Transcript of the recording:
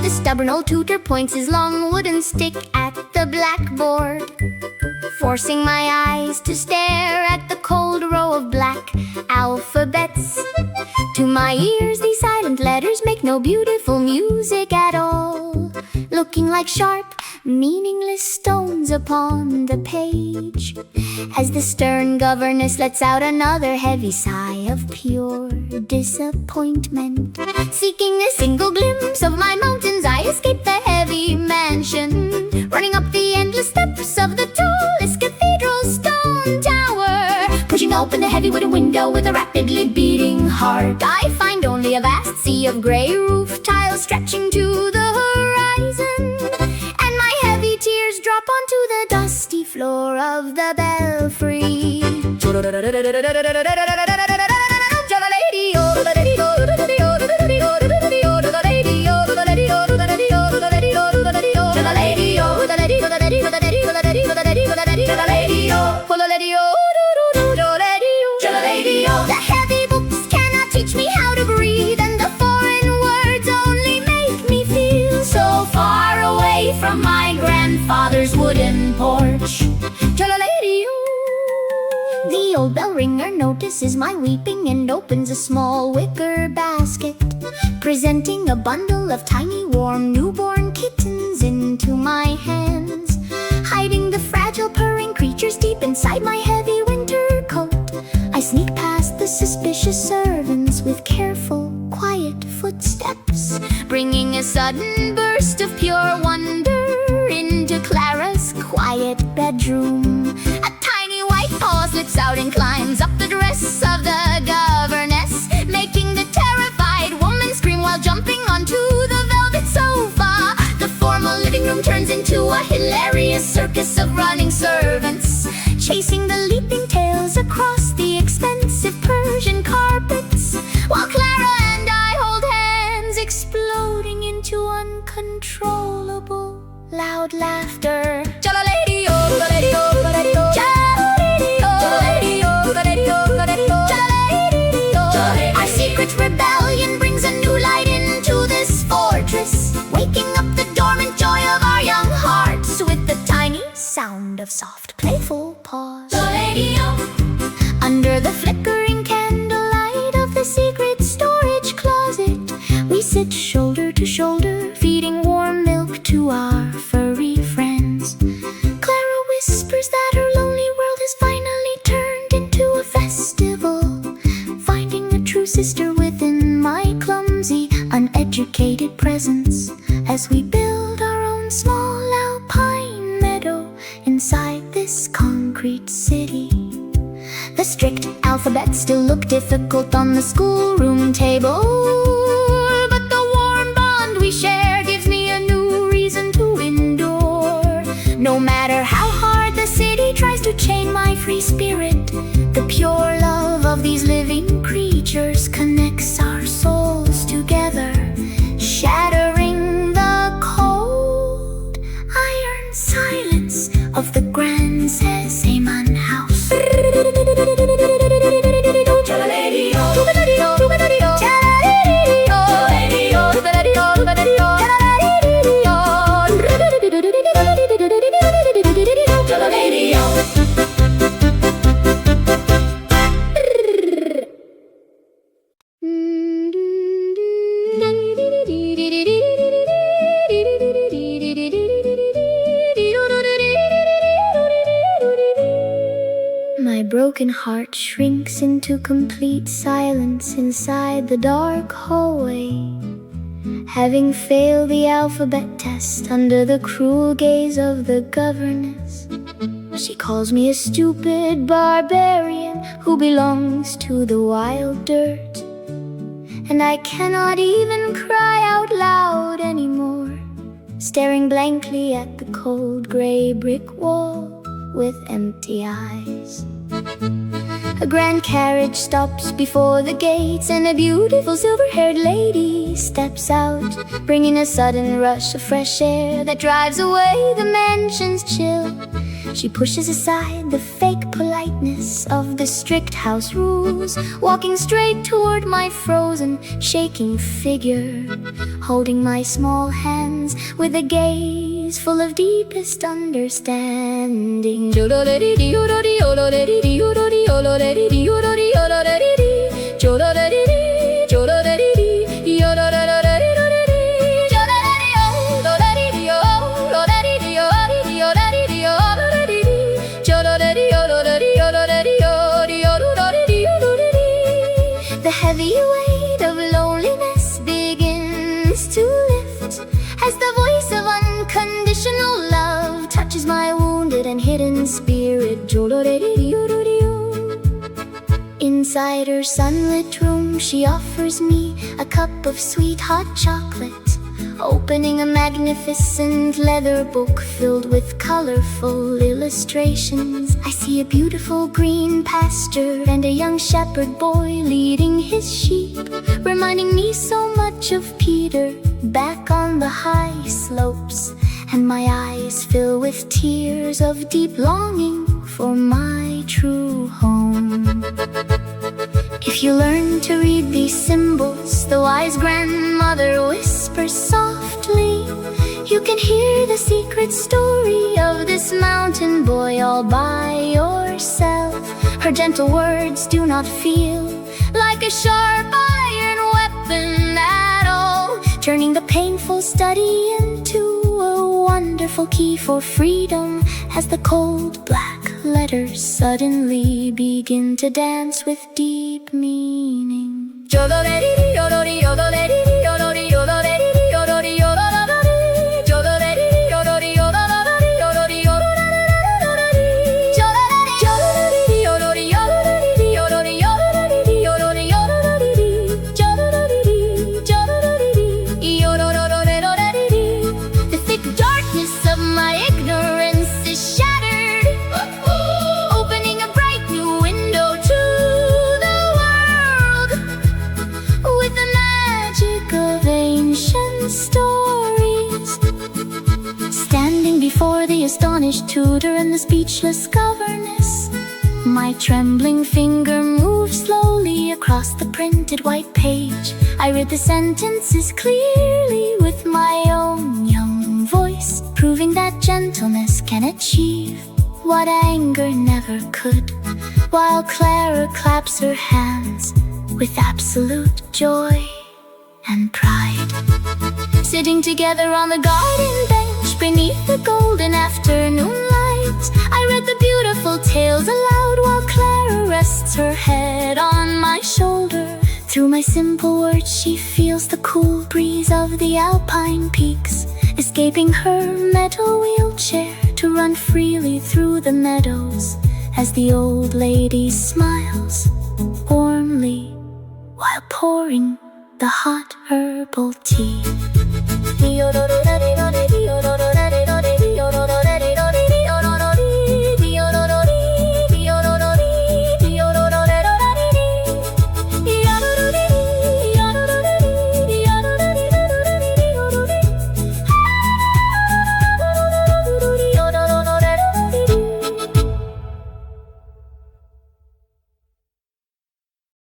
The stubborn old tutor points his long wooden stick at the blackboard, forcing my eyes to stare at the cold row of black alphabets. To my ears, these silent letters make no beautiful music at all, looking like sharp, meaningless stones upon the page, as the stern governess lets out another heavy sigh of pure disappointment. Seeking a single glimpse of my mountains, I escape the heavy mansion, running up the endless steps of the tallest cathedral stone tower. Pushing open the heavy wooden window with a rapidly beating heart, I find only a vast sea of gray roof tiles stretching to the horizon, and my heavy tears drop onto the dusty floor of the belfry. The heavy books cannot teach me how to breathe, and the foreign words only make me feel so far away from my grandfather's wooden porch. The old bell ringer notices my weeping and opens a small wicker basket, presenting a bundle of tiny warm newborn kittens into my hands. Hiding the fragile purring creatures deep inside my heavy winter coat, I sneak past the suspicious servants with careful, quiet footsteps, bringing a sudden burst of pure wonder into Clara's quiet bedroom. A tiny white paw slips out and climbs up the dress of the governess, making the terrified woman scream while jumping onto the velvet sofa. The formal living room turns into a hilarious circus of running servants, chasing the leaping tails across the expensive Persian carpets, while Clara and I hold hands, exploding into uncontrollable loud laughter. Our secret rebellion brings a new light into this fortress, waking up the dormant joy of our young hearts with the tiny sound of soft, playful paws. Under the flickering candlelight of the secret storage closet, we sit shoulder to shoulder, feeding warm milk to our furry friends. Clara whispers that her lonely world has finally turned into a festival, finding a true sister within my clumsy, uneducated presence, as we build our own small alpine meadow inside this concrete city. The strict alphabet still look difficult on the schoolroom table, but the warm bond we share gives me a new reason to endure. No matter how hard the city tries to chain my free spirit, the pure love of these living creatures connects our souls together, shattering the cold iron silence of the Grand Seseman house. My broken heart shrinks into complete silence inside the dark hallway, having failed the alphabet test under the cruel gaze of the governess. She calls me a stupid barbarian who belongs to the wild dirt, and I cannot even cry out loud anymore, staring blankly at the cold gray brick wall with empty eyes. A grand carriage stops before the gates, and a beautiful silver-haired lady steps out, bringing a sudden rush of fresh air that drives away the mansion's chill. She pushes aside the fake politeness of the strict house rules, walking straight toward my frozen, shaking figure, holding my small hands with a gaze full of deepest understanding. The heavy weight of loneliness begins to lift as the voice of unconditional love touches my wounded and hidden spirit. Inside her sunlit room, she offers me a cup of sweet hot chocolate, opening a magnificent leather book filled with colorful illustrations. I see a beautiful green pasture and a young shepherd boy leading his sheep, reminding me so much of Peter back on the high slopes, and my eyes fill with tears of deep longing for my true home. If you learn to read these symbols, the wise grandmother whispers softly, you can hear the secret story of this mountain boy all by yourself. Her gentle words do not feel like a sharp iron weapon at all, turning the painful study into a wonderful key for freedom, as the cold black letters suddenly begin to dance with deep meaning. The thick darkness of my ignorance is shattered, opening a bright new window to the world with the magic of ancient stories. Standing before the astonished tutor and the speechless governess, my trembling finger moves slowly across the printed white page. I read the sentences clearly with my own young voice, proving that gentleness can achieve what anger never could, while Clara claps her hands with absolute joy and pride. Sitting together on the garden bench beneath the golden afternoon light, I read the beautiful tales aloud while Clara rests her head on my shoulder. Through my simple words she feels the cool breeze of the alpine peaks, escaping her metal wheelchair to run freely through the meadows, as the old lady smiles warmly while pouring the hot herbal tea.